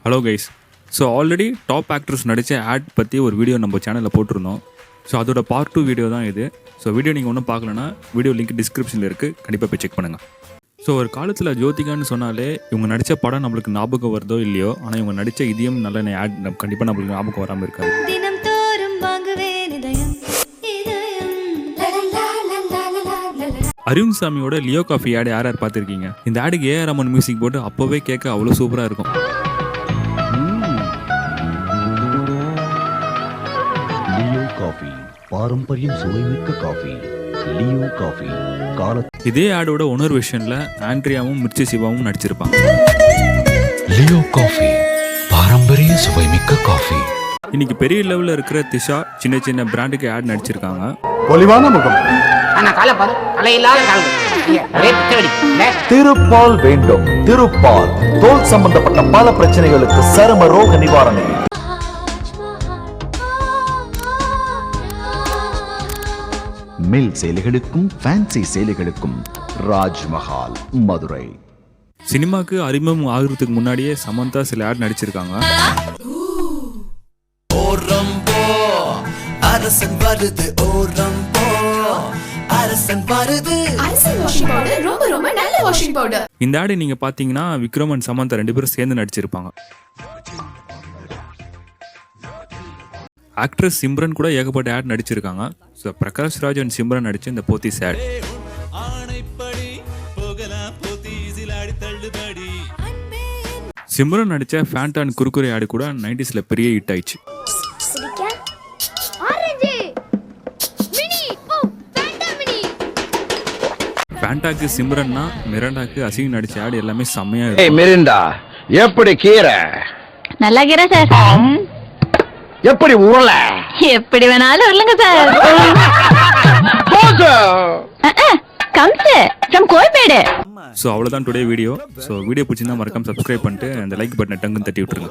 Hello guys. So already top actors நடித்த add பற்றி ஒரு வீடியோ நம்ம சேனலில் போட்டிருந்தோம். ஸோ அதோட பார்ட் 2 வீடியோ தான் இது. ஸோ வீடியோ நீங்கள் ஒன்றும் பார்க்கலன்னா வீடியோ லிங்க் டிஸ்கிரிப்ஷனில் இருக்குது, கண்டிப்பாக போய் செக் பண்ணுங்கள். ஸோ ஒரு காலத்தில் ஜோதிகான்னு சொன்னாலே இவங்க நடித்த படம் நம்மளுக்கு ஞாபகம் வருதோ இல்லையோ, ஆனால் இவங்க நடித்த இதையும் நல்ல ஆட் கண்டிப்பாக நம்மளுக்கு ஞாபகம் வராமல் இருக்காது. அருண் சாமியோட லியோ காஃபி ஆட் யார் யார் பார்த்துருக்கீங்க? இந்த ஆடுக்கு ஏஆர் ரஹ்மான் மியூசிக் போட்டு அப்போவே கேட்க அவ்வளோ சூப்பராக இருக்கும். லியோ காஃபி, பாரம்பரியம் சுவைமிக்க காஃபி. லியோ காஃபி கால. இதே ஆடோட ஒன்னொரு விஷயம்ல ஆண்ட்ரியாவும் மிர்ச்சி சிவாவும் நடிச்சிருப்பாங்க. லியோ காஃபி, பாரம்பரிய சுவைமிக்க காஃபி. இன்னைக்கு பெரிய லெவலில் இருக்கிற திஷா சின்ன சின்ன பிராண்டுக்கு ஆட் நடிச்சிருக்காங்க. ஒளிவான முகம், திருப்பால் வேண்டும். திருப்பால் தோல் சம்பந்தப்பட்ட பல பிரச்சனைகளுக்கு சரும ரோக நிவாரணை. மில் சேலைகளுக்கும் ஃபேன்சி சேலைகளுக்கும் ராஜ்மஹால், மதுரை. சினிமாக்கு அறிமுகம் ஆகிறதுக்கு முன்னாடியே சமந்தா சில ஆட் நடிச்சிருக்காங்க. இந்த ஆடு நீங்க பாத்தீங்கன்னா விக்ரம் அண்ட் சமந்தா 2 பேரும் சேர்ந்து நடிச்சிருப்பாங்க. ஆக்ட்ரஸ் சிம்ரன் கூட ஏகப்பட்ட ஆட் நடிச்சிருக்காங்க. ஸோ பிரகாஷ் ராஜ் அண்ட் சிம்ரன் நடிச்ச இந்த போத்தீஸ் ஆட். சிம்ரன் நடிச்ச ஃபேண்டா அண்ட் குர்குரே ஆடு கூட 90s பெரிய ஹிட் ஆயிடுச்சு. ஃபேண்டாக்கு சிம்ரன்னா, மிராண்டாக்கு அசிங் நடிச்ச ஆடு எல்லாமே செம்மையா இருக்கு. மிரிண்டா எப்படி கீரை? நல்லா கீரை சார். எப்படி உருள? எப்படி வேணாலும் உருளுங்க sir. Comes from Koyambedu. So அவ்வளோதான் டுடே வீடியோ. ஸோ வீடியோ பிடிச்சிருந்தா மறக்காம சப்ஸ்கிரைப் பண்ணிட்டு அந்த லைக் பட்டனை டங்குன்னு தட்டி விட்டுருங்க.